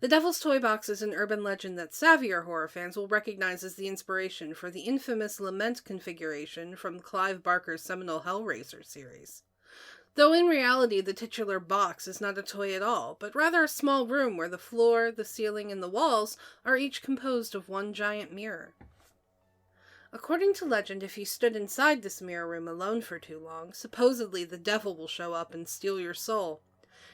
The Devil's Toybox is an urban legend that savvier horror fans will recognize as the inspiration for the infamous Lament configuration from Clive Barker's seminal Hellraiser series. Though in reality the titular box is not a toy at all, but rather a small room where the floor, the ceiling, and the walls are each composed of one giant mirror. According to legend, if you stood inside this mirror room alone for too long, supposedly the devil will show up and steal your soul.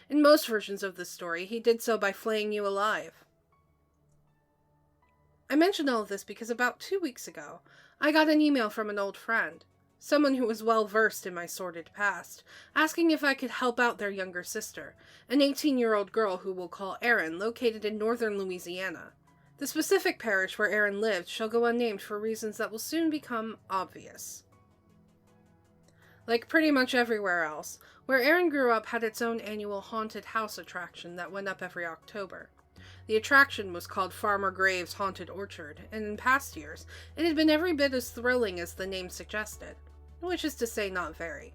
In most versions of this story, he did so by flaying you alive. I mention all of this because about 2 weeks ago, I got an email from an old friend, someone who was well versed in my sordid past, asking if I could help out their younger sister, an 18-year-old girl who we'll call Erin, located in northern Louisiana. The specific parish where Erin lived shall go unnamed for reasons that will soon become obvious. Like pretty much everywhere else, where Erin grew up had its own annual haunted house attraction that went up every October. The attraction was called Farmer Graves' Haunted Orchard, and in past years, it had been every bit as thrilling as the name suggested, which is to say not very.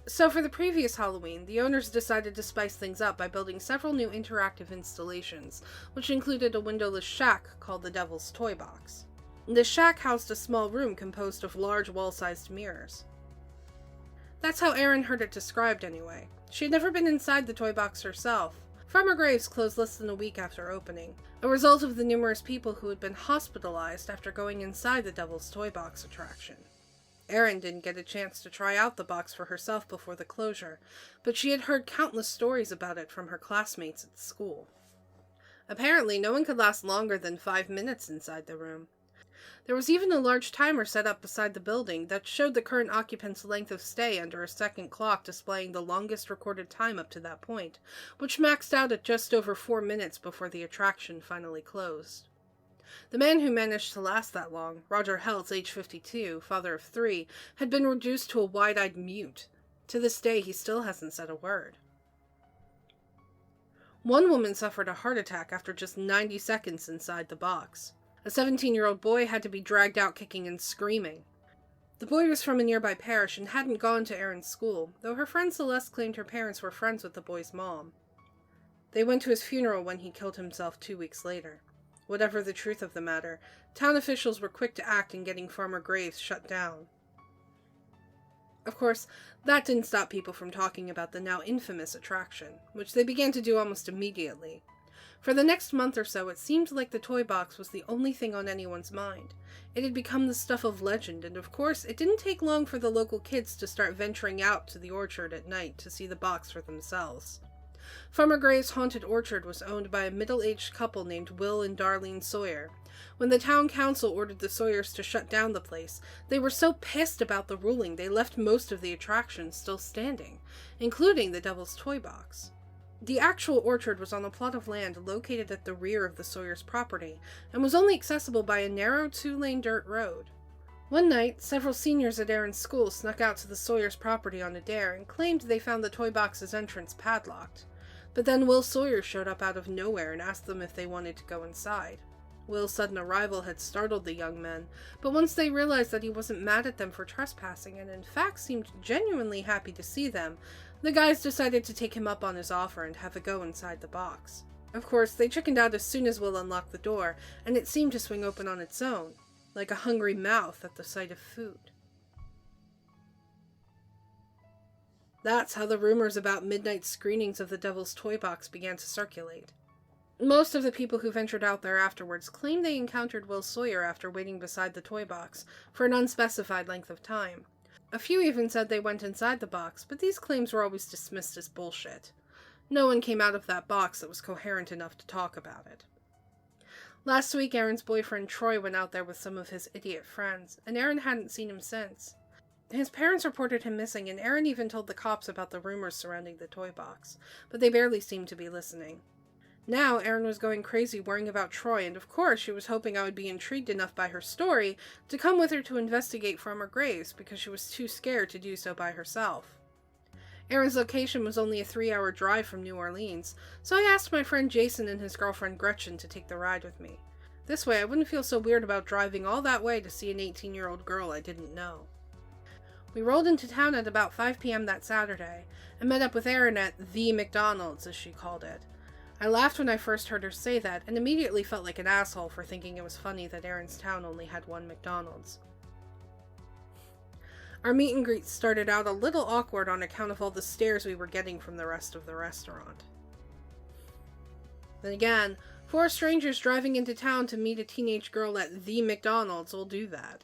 So for the previous Halloween, the owners decided to spice things up by building several new interactive installations, which included a windowless shack called the Devil's Toybox. The shack housed a small room composed of large wall-sized mirrors. That's how Erin heard it described anyway. She had never been inside the toy box herself. Farmer Graves closed less than a week after opening, a result of the numerous people who had been hospitalized after going inside the Devil's Toy Box attraction. Erin didn't get a chance to try out the box for herself before the closure, but she had heard countless stories about it from her classmates at school. Apparently, no one could last longer than 5 minutes inside the room. There was even a large timer set up beside the building that showed the current occupant's length of stay under a second clock displaying the longest recorded time up to that point, which maxed out at just over 4 minutes before the attraction finally closed. The man who managed to last that long, Roger Heltz, age 52, father of 3, had been reduced to a wide-eyed mute. To this day, he still hasn't said a word. One woman suffered a heart attack after just 90 seconds inside the box. A 17-year-old boy had to be dragged out kicking and screaming. The boy was from a nearby parish and hadn't gone to Erin's school, though her friend Celeste claimed her parents were friends with the boy's mom. They went to his funeral when he killed himself 2 weeks later. Whatever the truth of the matter, town officials were quick to act in getting Farmer Graves shut down. Of course, that didn't stop people from talking about the now infamous attraction, which they began to do almost immediately. For the next month or so, it seemed like the toy box was the only thing on anyone's mind. It had become the stuff of legend, and of course, it didn't take long for the local kids to start venturing out to the orchard at night to see the box for themselves. Farmer Graves' haunted orchard was owned by a middle-aged couple named Will and Darlene Sawyer. When the town council ordered the Sawyers to shut down the place, they were so pissed about the ruling they left most of the attractions still standing, including the Devil's Toy Box. The actual orchard was on a plot of land located at the rear of the Sawyers' property, and was only accessible by a narrow 2-lane dirt road. One night, several seniors at Erin's school snuck out to the Sawyers' property on a dare and claimed they found the toy box's entrance padlocked. But then Will Sawyer showed up out of nowhere and asked them if they wanted to go inside. Will's sudden arrival had startled the young men, but once they realized that he wasn't mad at them for trespassing and in fact seemed genuinely happy to see them, the guys decided to take him up on his offer and have a go inside the box. Of course, they chickened out as soon as Will unlocked the door, and it seemed to swing open on its own, like a hungry mouth at the sight of food. That's how the rumors about midnight screenings of the Devil's Toy Box began to circulate. Most of the people who ventured out there afterwards claimed they encountered Will Sawyer after waiting beside the toy box for an unspecified length of time. A few even said they went inside the box, but these claims were always dismissed as bullshit. No one came out of that box that was coherent enough to talk about it. Last week, Erin's boyfriend Troy went out there with some of his idiot friends, and Erin hadn't seen him since. His parents reported him missing, and Erin even told the cops about the rumors surrounding the toy box, but they barely seemed to be listening. Now, Erin was going crazy worrying about Troy, and of course she was hoping I would be intrigued enough by her story to come with her to investigate Farmer Graves, because she was too scared to do so by herself. Erin's location was only a 3-hour drive from New Orleans, so I asked my friend Jason and his girlfriend Gretchen to take the ride with me. This way I wouldn't feel so weird about driving all that way to see an 18-year-old girl I didn't know. We rolled into town at about 5 p.m. that Saturday, and met up with Erin at the McDonald's, as she called it. I laughed when I first heard her say that, and immediately felt like an asshole for thinking it was funny that Erin's town only had one McDonald's. Our meet and greet started out a little awkward on account of all the stares we were getting from the rest of the restaurant. Then again, 4 strangers driving into town to meet a teenage girl at the McDonald's will do that.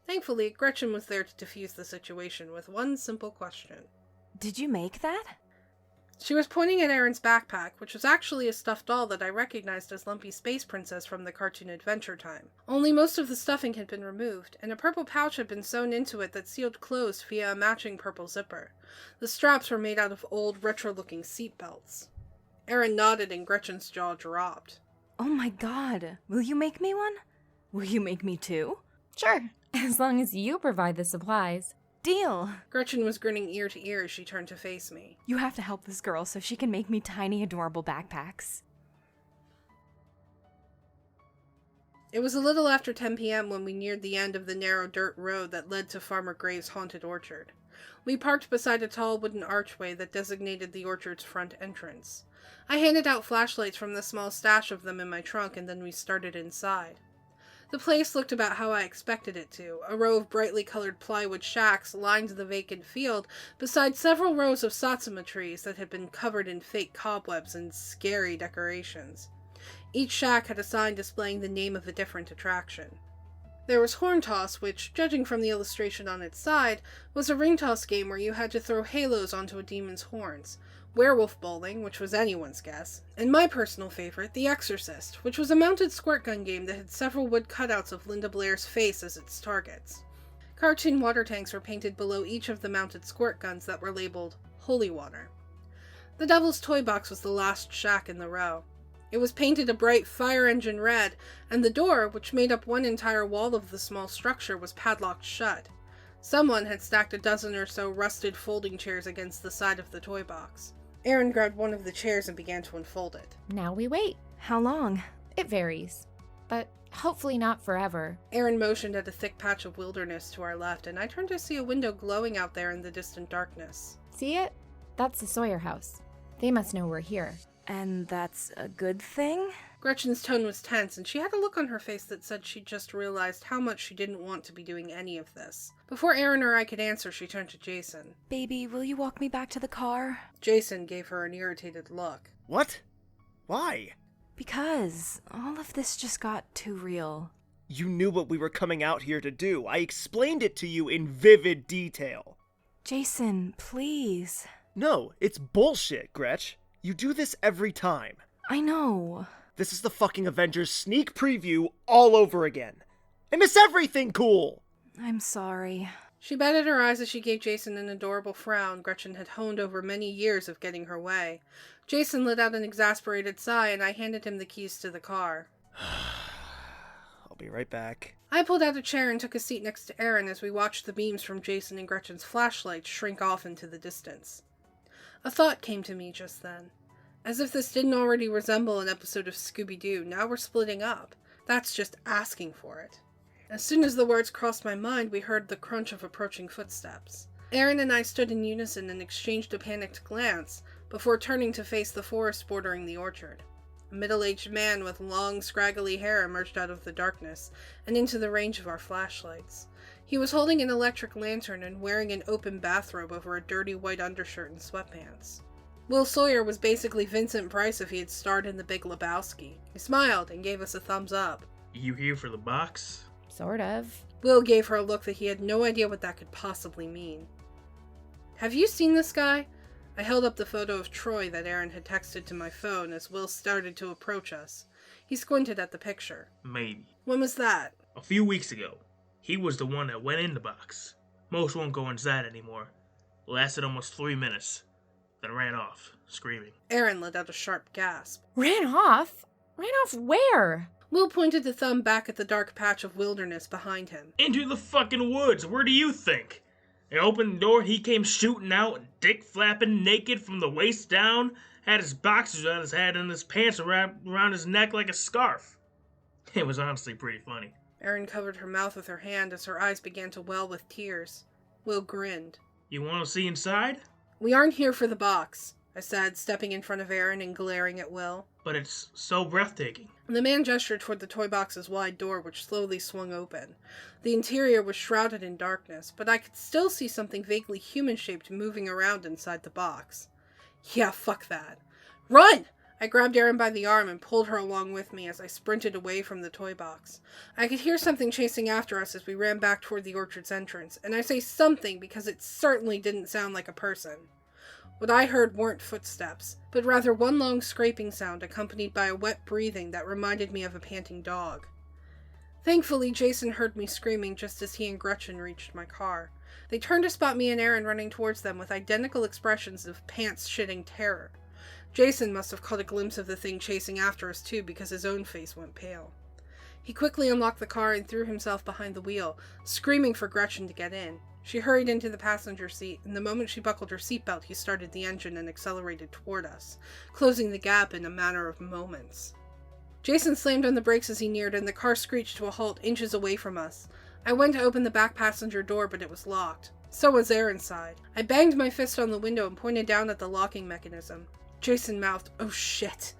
Thankfully, Gretchen was there to defuse the situation with one simple question. Did you make that? She was pointing at Erin's backpack, which was actually a stuffed doll that I recognized as Lumpy Space Princess from the cartoon Adventure Time. Only most of the stuffing had been removed, and a purple pouch had been sewn into it that sealed closed via a matching purple zipper. The straps were made out of old, retro-looking seat belts. Erin nodded and Gretchen's jaw dropped. Oh my god, will you make me one? Will you make me 2? Sure, as long as you provide the supplies. Deal! Gretchen was grinning ear to ear as she turned to face me. You have to help this girl so she can make me tiny, adorable backpacks. It was a little after 10 p.m. when we neared the end of the narrow dirt road that led to Farmer Gray's haunted orchard. We parked beside a tall wooden archway that designated the orchard's front entrance. I handed out flashlights from the small stash of them in my trunk, and then we started inside. The place looked about how I expected it to. A row of brightly colored plywood shacks lined the vacant field, beside several rows of satsuma trees that had been covered in fake cobwebs and scary decorations. Each shack had a sign displaying the name of a different attraction. There was Horn Toss, which, judging from the illustration on its side, was a ring toss game where you had to throw halos onto a demon's horns. Werewolf Bowling, which was anyone's guess, and my personal favorite, The Exorcist, which was a mounted squirt gun game that had several wood cutouts of Linda Blair's face as its targets. Cartoon water tanks were painted below each of the mounted squirt guns that were labeled Holy Water. The Devil's Toybox was the last shack in the row. It was painted a bright fire engine red, and the door, which made up one entire wall of the small structure, was padlocked shut. Someone had stacked a dozen or so rusted folding chairs against the side of the toy box. Erin grabbed one of the chairs and began to unfold it. Now we wait. How long? It varies, but hopefully not forever. Erin motioned at a thick patch of wilderness to our left, and I turned to see a window glowing out there in the distant darkness. See it? That's the Sawyer house. They must know we're here. And that's a good thing? Gretchen's tone was tense, and she had a look on her face that said she'd just realized how much she didn't want to be doing any of this. Before Erin or I could answer, she turned to Jason. Baby, will you walk me back to the car? Jason gave her an irritated look. What? Why? Because all of this just got too real. You knew what we were coming out here to do. I explained it to you in vivid detail. Jason, please. No, it's bullshit, Gretch. You do this every time. I know. This is the fucking Avengers sneak preview all over again. I miss everything cool! I'm sorry. She batted her eyes as she gave Jason an adorable frown Gretchen had honed over many years of getting her way. Jason let out an exasperated sigh, and I handed him the keys to the car. I'll be right back. I pulled out a chair and took a seat next to Erin as we watched the beams from Jason and Gretchen's flashlights shrink off into the distance. A thought came to me just then. As if this didn't already resemble an episode of Scooby-Doo, now we're splitting up. That's just asking for it. As soon as the words crossed my mind, we heard the crunch of approaching footsteps. Erin and I stood in unison and exchanged a panicked glance before turning to face the forest bordering the orchard. A middle-aged man with long, scraggly hair emerged out of the darkness and into the range of our flashlights. He was holding an electric lantern and wearing an open bathrobe over a dirty white undershirt and sweatpants. Will Sawyer was basically Vincent Price if he had starred in The Big Lebowski. He smiled and gave us a thumbs up. You here for the box? Sort of. Will gave her a look that he had no idea what that could possibly mean. Have you seen this guy? I held up the photo of Troy that Erin had texted to my phone as Will started to approach us. He squinted at the picture. Maybe. When was that? A few weeks ago. He was the one that went in the box. Most won't go inside anymore. Lasted almost 3 minutes. Then ran off, screaming. Erin let out a sharp gasp. Ran off? Ran off where? Will pointed the thumb back at the dark patch of wilderness behind him. Into the fucking woods, where do you think? I opened the door, he came shooting out, dick flapping, naked from the waist down, had his boxers on his head and his pants around his neck like a scarf. It was honestly pretty funny. Erin covered her mouth with her hand as her eyes began to well with tears. Will grinned. You want to see inside? We aren't here for the box, I said, stepping in front of Erin and glaring at Will. but it's so breathtaking. The man gestured toward the toy box's wide door, which slowly swung open. The interior was shrouded in darkness, but I could still see something vaguely human-shaped moving around inside the box. Yeah, fuck that. Run! I grabbed Erin by the arm and pulled her along with me as I sprinted away from the toy box. I could hear something chasing after us as we ran back toward the orchard's entrance, and I say something because it certainly didn't sound like a person. What I heard weren't footsteps, but rather one long scraping sound accompanied by a wet breathing that reminded me of a panting dog. Thankfully, Jason heard me screaming just as he and Gretchen reached my car. They turned to spot me and Erin running towards them with identical expressions of pants-shitting terror. Jason must have caught a glimpse of the thing chasing after us too, because his own face went pale. He quickly unlocked the car and threw himself behind the wheel, screaming for Gretchen to get in. She hurried into the passenger seat, and the moment she buckled her seatbelt, he started the engine and accelerated toward us, closing the gap in a matter of moments. Jason slammed on the brakes as he neared, and the car screeched to a halt inches away from us. I went to open the back passenger door, but it was locked. So was Erin's side. I banged my fist on the window and pointed down at the locking mechanism. Jason mouthed, "Oh shit."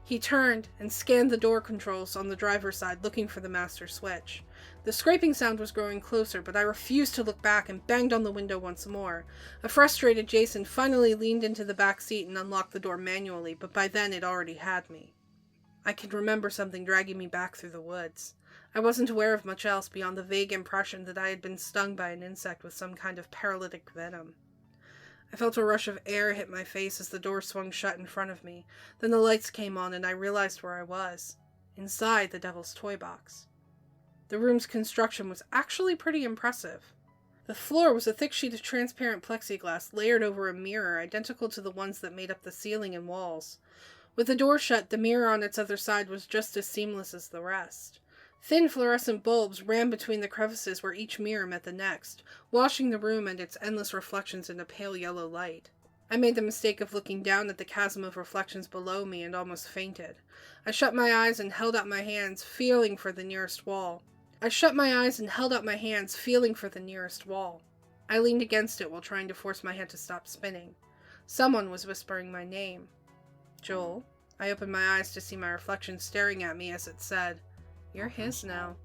He turned and scanned the door controls on the driver's side, looking for the master switch. The scraping sound was growing closer, but I refused to look back and banged on the window once more. A frustrated Jason finally leaned into the back seat and unlocked the door manually, but by then it already had me. I could remember something dragging me back through the woods. I wasn't aware of much else beyond the vague impression that I had been stung by an insect with some kind of paralytic venom. I felt a rush of air hit my face as the door swung shut in front of me. Then the lights came on and I realized where I was. Inside the Devil's Toy Box. The room's construction was actually pretty impressive. The floor was a thick sheet of transparent plexiglass layered over a mirror identical to the ones that made up the ceiling and walls. With the door shut, the mirror on its other side was just as seamless as the rest. Thin fluorescent bulbs ran between the crevices where each mirror met the next, washing the room and its endless reflections in a pale yellow light. I made the mistake of looking down at the chasm of reflections below me and almost fainted. I shut my eyes and held out my hands, feeling for the nearest wall. I leaned against it while trying to force my head to stop spinning. Someone was whispering my name. Joel. I opened my eyes to see my reflection staring at me as it said, "You're his now."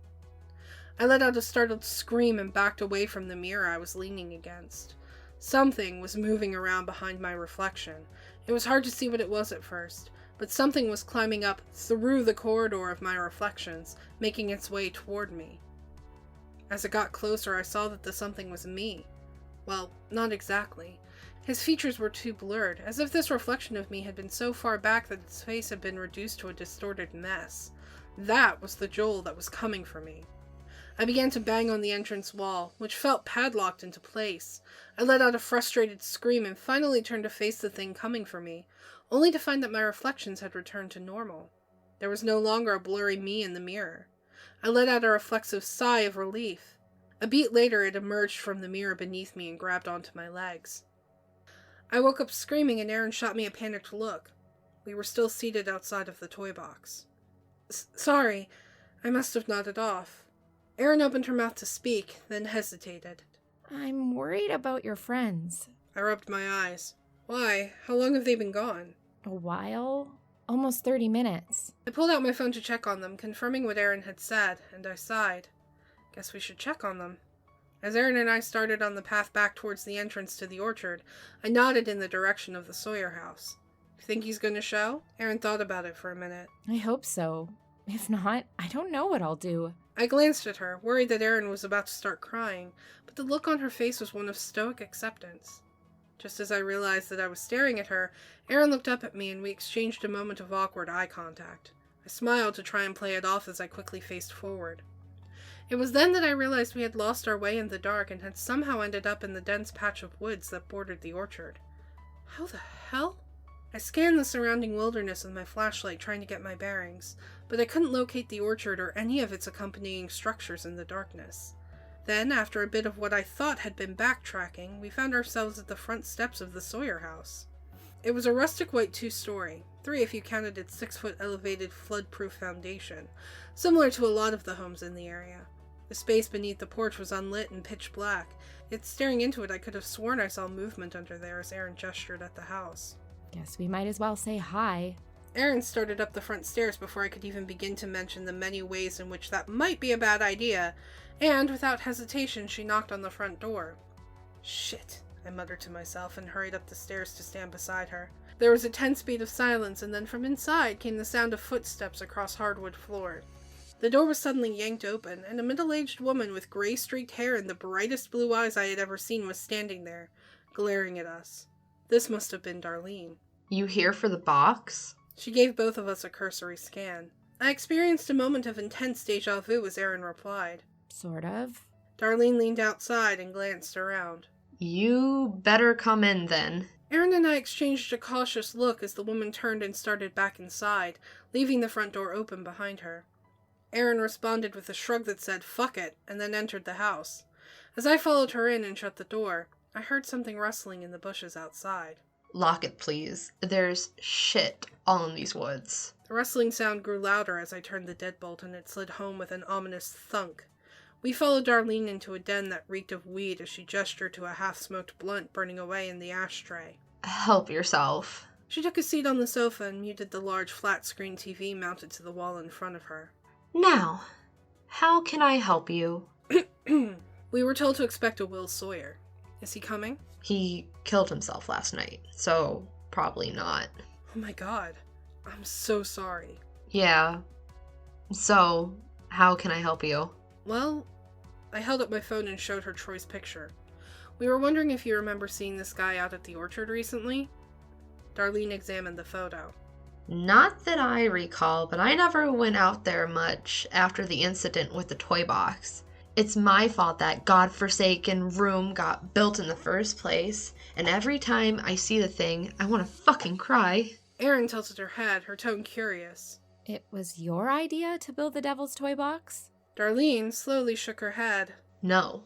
I let out a startled scream and backed away from the mirror I was leaning against. Something was moving around behind my reflection. It was hard to see what it was at first, but something was climbing up through the corridor of my reflections, making its way toward me. As it got closer, I saw that the something was me. Well, not exactly. His features were too blurred, as if this reflection of me had been so far back that its face had been reduced to a distorted mess. That was the Joel that was coming for me. I began to bang on the entrance wall, which felt padlocked into place. I let out a frustrated scream and finally turned to face the thing coming for me, only to find that my reflections had returned to normal. There was no longer a blurry me in the mirror. I let out a reflexive sigh of relief. A beat later, it emerged from the mirror beneath me and grabbed onto my legs. I woke up screaming and Erin shot me a panicked look. We were still seated outside of the toy box. Sorry, I must have nodded off. Erin opened her mouth to speak, then hesitated. I'm worried about your friends. I rubbed my eyes. Why? How long have they been gone? A while? Almost 30 minutes. I pulled out my phone to check on them, confirming what Erin had said, and I sighed. Guess we should check on them. As Erin and I started on the path back towards the entrance to the orchard, I nodded in the direction of the Sawyer house. Think he's gonna show? Erin thought about it for a minute. I hope so. If not, I don't know what I'll do. I glanced at her, worried that Erin was about to start crying, but the look on her face was one of stoic acceptance. Just as I realized that I was staring at her, Erin looked up at me and we exchanged a moment of awkward eye contact. I smiled to try and play it off as I quickly faced forward. It was then that I realized we had lost our way in the dark and had somehow ended up in the dense patch of woods that bordered the orchard. How the hell? I scanned the surrounding wilderness with my flashlight trying to get my bearings, but I couldn't locate the orchard or any of its accompanying structures in the darkness. Then, after a bit of what I thought had been backtracking, we found ourselves at the front steps of the Sawyer house. It was a rustic white 2-story, 3 if you counted its 6-foot elevated flood-proof foundation, similar to a lot of the homes in the area. The space beneath the porch was unlit and pitch black, yet staring into it I could have sworn I saw movement under there as Erin gestured at the house. Guess we might as well say hi. Erin started up the front stairs before I could even begin to mention the many ways in which that might be a bad idea, and without hesitation she knocked on the front door. Shit, I muttered to myself and hurried up the stairs to stand beside her. There was a tense beat of silence, and then from inside came the sound of footsteps across hardwood floor. The door was suddenly yanked open, and a middle-aged woman with gray-streaked hair and the brightest blue eyes I had ever seen was standing there, glaring at us. This must have been Darlene. You here for the box? She gave both of us a cursory scan. I experienced a moment of intense déjà vu as Erin replied. Sort of. Darlene leaned outside and glanced around. You better come in then. Erin and I exchanged a cautious look as the woman turned and started back inside, leaving the front door open behind her. Erin responded with a shrug that said, "Fuck it," and then entered the house. As I followed her in and shut the door, I heard something rustling in the bushes outside. Lock it, please. There's shit all in these woods. The rustling sound grew louder as I turned the deadbolt, and it slid home with an ominous thunk. We followed Darlene into a den that reeked of weed as she gestured to a half-smoked blunt burning away in the ashtray. Help yourself. She took a seat on the sofa and muted the large flat-screen TV mounted to the wall in front of her. Now, how can I help you? We were told to expect a Will Sawyer. Is he coming? He killed himself last night, so probably not. Oh my god. I'm so sorry. Yeah. So, how can I help you? Well, I held up my phone and showed her Troy's picture. We were wondering if you remember seeing this guy out at the orchard recently? Darlene examined the photo. Not that I recall, but I never went out there much after the incident with the Toybox. It's my fault that godforsaken room got built in the first place, and every time I see the thing, I want to fucking cry. Erin tilted her head, her tone curious. It was your idea to build the Devil's Toy Box? Darlene slowly shook her head. No,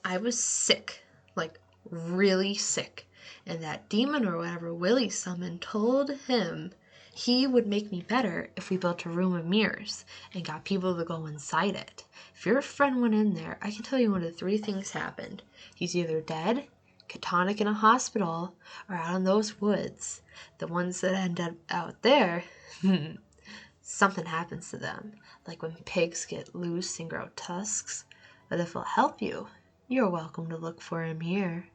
I was sick, like really sick, and that demon or whatever Willie summoned told him he would make me better if we built a room of mirrors and got people to go inside it. If your friend went in there, I can tell you one of three things happened. He's either dead, catatonic in a hospital, or out in those woods. The ones that end up out there, something happens to them, like when pigs get loose and grow tusks. But if it'll help you, you're welcome to look for him here.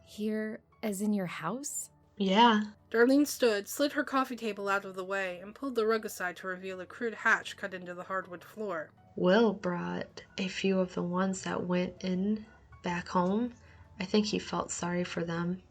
Here, as in your house? Yeah. Darlene stood, slid her coffee table out of the way, and pulled the rug aside to reveal a crude hatch cut into the hardwood floor. Will brought a few of the ones that went in back home. I think he felt sorry for them.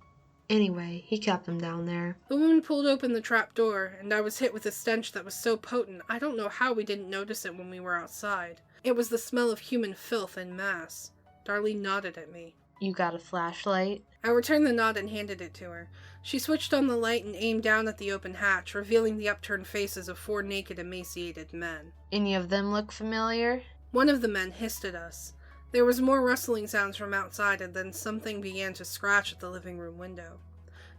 Anyway, he kept them down there. The woman pulled open the trap door, and I was hit with a stench that was so potent I don't know how we didn't notice it when we were outside. It was the smell of human filth en masse. Darlene nodded at me. You got a flashlight? I returned the nod and handed it to her. She switched on the light and aimed down at the open hatch, revealing the upturned faces of 4 naked, emaciated men. Any of them look familiar? One of the men hissed at us. There was more rustling sounds from outside, and then something began to scratch at the living room window.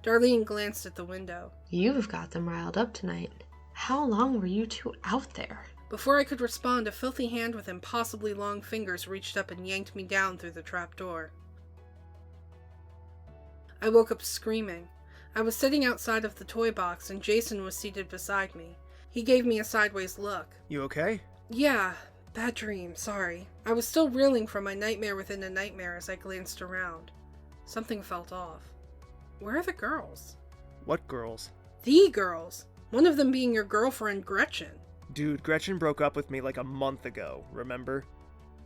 Darlene glanced at the window. You've got them riled up tonight. How long were you two out there? Before I could respond, a filthy hand with impossibly long fingers reached up and yanked me down through the trap door. I woke up screaming. I was sitting outside of the toy box, and Jason was seated beside me. He gave me a sideways look. You okay? Yeah, bad dream, sorry. I was still reeling from my nightmare within a nightmare as I glanced around. Something felt off. Where are the girls? What girls? The girls! One of them being your girlfriend, Gretchen. Dude, Gretchen broke up with me like a month ago, remember?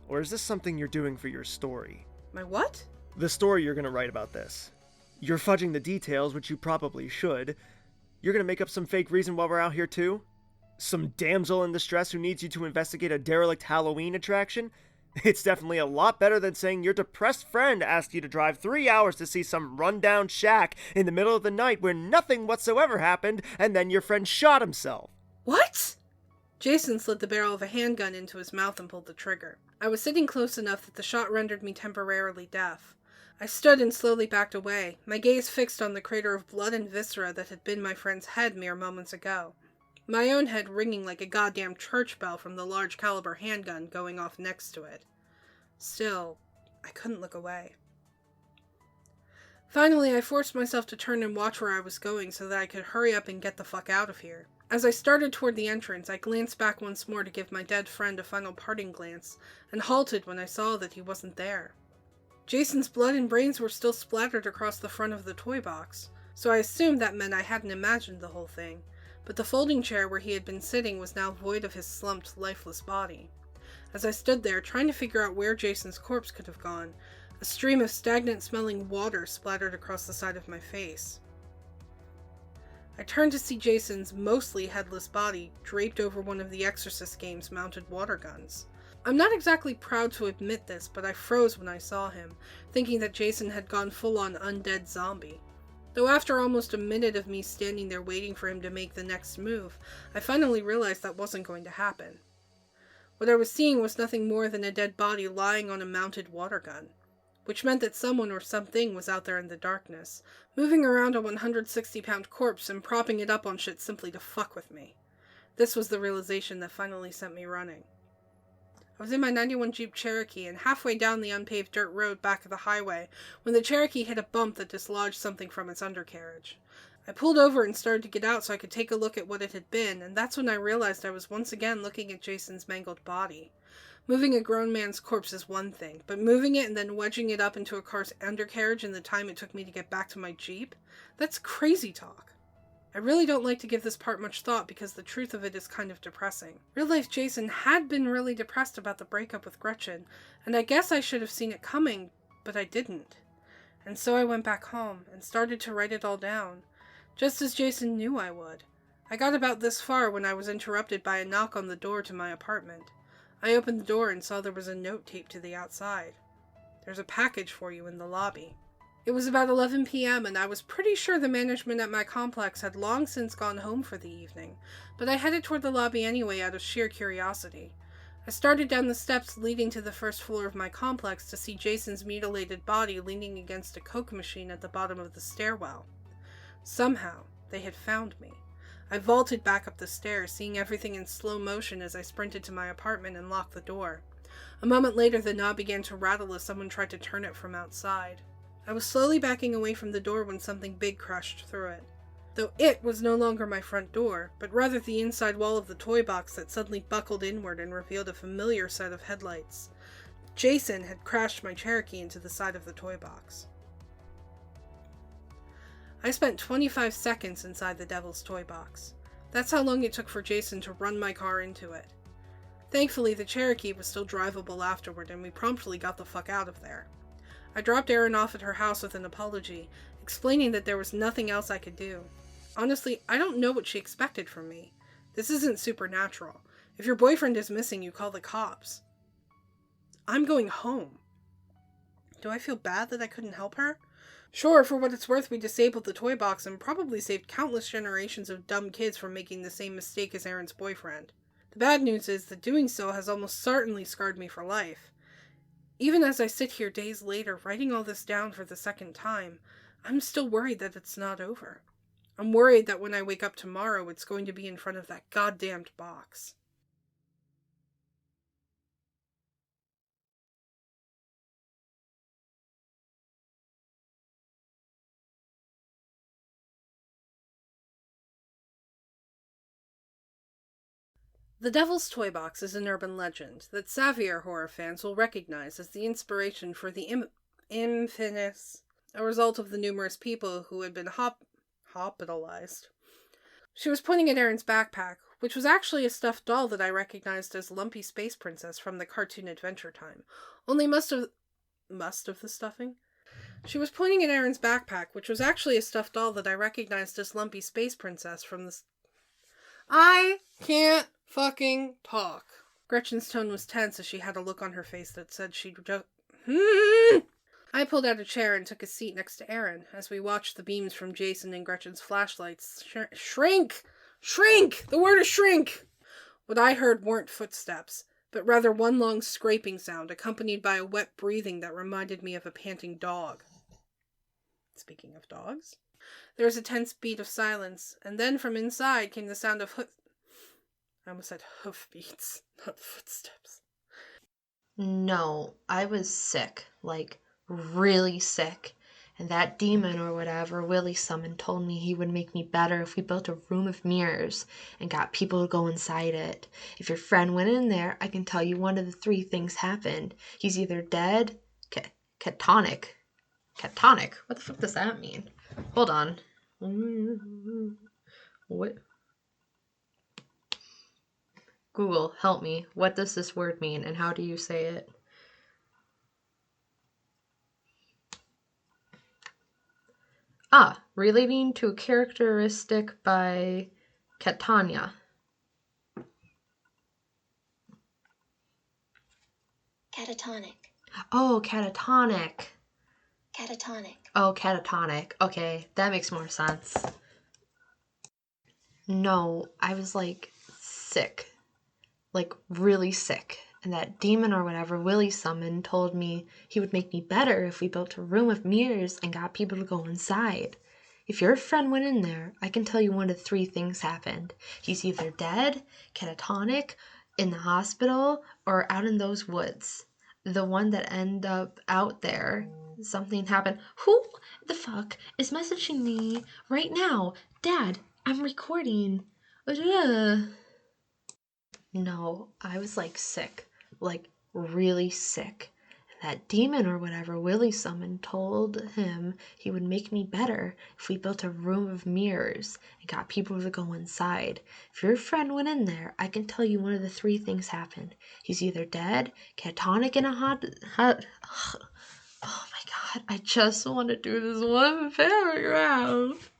Or is this something you're doing for your story? My what? The story you're gonna write about this. You're fudging the details, which you probably should. You're gonna make up some fake reason while we're out here too? Some damsel in distress who needs you to investigate a derelict Halloween attraction? It's definitely a lot better than saying your depressed friend asked you to drive 3 hours to see some rundown shack in the middle of the night where nothing whatsoever happened, and then your friend shot himself. What? Jason slid the barrel of a handgun into his mouth and pulled the trigger. I was sitting close enough that the shot rendered me temporarily deaf. I stood and slowly backed away, my gaze fixed on the crater of blood and viscera that had been my friend's head mere moments ago. My own head ringing like a goddamn church bell from the large caliber handgun going off next to it. Still, I couldn't look away. Finally, I forced myself to turn and watch where I was going so that I could hurry up and get the fuck out of here. As I started toward the entrance, I glanced back once more to give my dead friend a final parting glance, and halted when I saw that he wasn't there. Jason's blood and brains were still splattered across the front of the toy box, so I assumed that meant I hadn't imagined the whole thing, but the folding chair where he had been sitting was now void of his slumped, lifeless body. As I stood there, trying to figure out where Jason's corpse could have gone, a stream of stagnant-smelling water splattered across the side of my face. I turned to see Jason's mostly headless body draped over one of the Exorcist game's mounted water guns. I'm not exactly proud to admit this, but I froze when I saw him, thinking that Jason had gone full-on undead zombie. Though after almost a minute of me standing there waiting for him to make the next move, I finally realized that wasn't going to happen. What I was seeing was nothing more than a dead body lying on a mounted water gun, which meant that someone or something was out there in the darkness, moving around a 160-pound corpse and propping it up on shit simply to fuck with me. This was the realization that finally sent me running. I was in my 91 Jeep Cherokee and halfway down the unpaved dirt road back of the highway when the Cherokee hit a bump that dislodged something from its undercarriage. I pulled over and started to get out so I could take a look at what it had been, and that's when I realized I was once again looking at Jason's mangled body. Moving a grown man's corpse is one thing, but moving it and then wedging it up into a car's undercarriage in the time it took me to get back to my Jeep? That's crazy talk. I really don't like to give this part much thought because the truth of it is kind of depressing. Real-life Jason had been really depressed about the breakup with Gretchen, and I guess I should have seen it coming, but I didn't. And so I went back home and started to write it all down, just as Jason knew I would. I got about this far when I was interrupted by a knock on the door to my apartment. I opened the door and saw there was a note taped to the outside. "There's a package for you in the lobby." It was about 11 p.m. and I was pretty sure the management at my complex had long since gone home for the evening, but I headed toward the lobby anyway out of sheer curiosity. I started down the steps leading to the first floor of my complex to see Jason's mutilated body leaning against a Coke machine at the bottom of the stairwell. Somehow, they had found me. I vaulted back up the stairs, seeing everything in slow motion as I sprinted to my apartment and locked the door. A moment later, the knob began to rattle as someone tried to turn it from outside. I was slowly backing away from the door when something big crashed through it. Though it was no longer my front door, but rather the inside wall of the toy box that suddenly buckled inward and revealed a familiar set of headlights. Jason had crashed my Cherokee into the side of the toy box. I spent 25 seconds inside the Devil's Toy Box. That's how long it took for Jason to run my car into it. Thankfully, the Cherokee was still drivable afterward, and we promptly got the fuck out of there. I dropped Erin off at her house with an apology, explaining that there was nothing else I could do. Honestly, I don't know what she expected from me. This isn't supernatural. If your boyfriend is missing, you call the cops. I'm going home. Do I feel bad that I couldn't help her? Sure, for what it's worth, we disabled the toy box and probably saved countless generations of dumb kids from making the same mistake as Erin's boyfriend. The bad news is that doing so has almost certainly scarred me for life. Even as I sit here days later, writing all this down for the second time, I'm still worried that it's not over. I'm worried that when I wake up tomorrow, it's going to be in front of that goddamned box. The Devil's Toy Box is an urban legend that savvier horror fans will recognize as the inspiration for the infamous, a result of the numerous people who had been hospitalized. She was pointing at Erin's backpack, which was actually a stuffed doll that I recognized as Lumpy Space Princess from the cartoon Adventure Time. Only must of the stuffing? She was pointing at Erin's backpack, which was actually a stuffed doll that I recognized as Lumpy Space Princess from the... I can't fucking talk. Gretchen's tone was tense as she had a look on her face that said she'd just... I pulled out a chair and took a seat next to Erin as we watched the beams from Jason and Gretchen's flashlights shrink! Shrink! The word is shrink! What I heard weren't footsteps, but rather one long scraping sound accompanied by a wet breathing that reminded me of a panting dog. Speaking of dogs, there was a tense beat of silence, and then from inside came the sound of I almost said hoofbeats, not footsteps. No, I was sick, like really sick, And that demon or whatever Willie summoned told me he would make me better if we built a room of mirrors and got people to go inside it. If your friend went in there, I can tell you one of the three things happened. He's either dead, catatonic. Catatonic? What the fuck does that mean? Hold on. What? Google, help me. What does this word mean and how do you say it? Relating to a characteristic by Catania. Catatonic. Oh, catatonic. Catatonic. Oh, catatonic. Okay, that makes more sense. No, I was like sick. Like really sick. And that demon or whatever Willie summoned told me he would make me better if we built a room of mirrors and got people to go inside. If your friend went in there, I can tell you one of three things happened. He's either dead, catatonic, in the hospital, or out in those woods. The one that ended up out there, something happened. Who the fuck is messaging me right now? Dad, I'm recording. No, I was like sick. Like really sick. And that demon or whatever Willie summoned told him he would make me better if we built a room of mirrors and got people to go inside. If your friend went in there, I can tell you one of the three things happened. He's either dead, catatonic in a hot oh my god, I just want to do this one paragraph.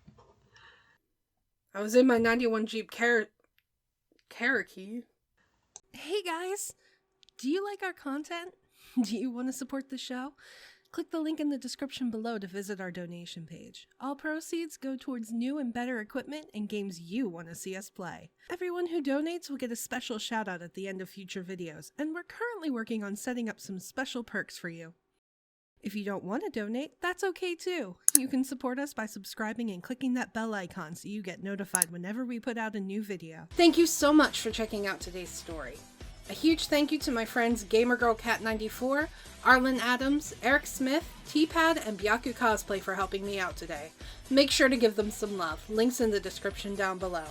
I was in my 91 Jeep Cherokee. Hey guys! Do you like our content? Do you want to support the show? Click the link in the description below to visit our donation page. All proceeds go towards new and better equipment and games you want to see us play. Everyone who donates will get a special shout out at the end of future videos, and we're currently working on setting up some special perks for you. If you don't want to donate, that's okay too. You can support us by subscribing and clicking that bell icon so you get notified whenever we put out a new video. Thank you so much for checking out today's story. A huge thank you to my friends GamerGirlCat94, Aarlyn Adams, Eric Smith, T-Pad, and ByakuCosplay for helping me out today. Make sure to give them some love. Links in the description down below.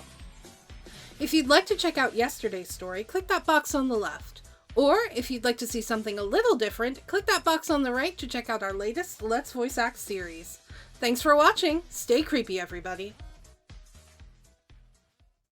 If you'd like to check out yesterday's story, click that box on the left. Or, if you'd like to see something a little different, click that box on the right to check out our latest Let's Voice Act series. Thanks for watching! Stay creepy, everybody!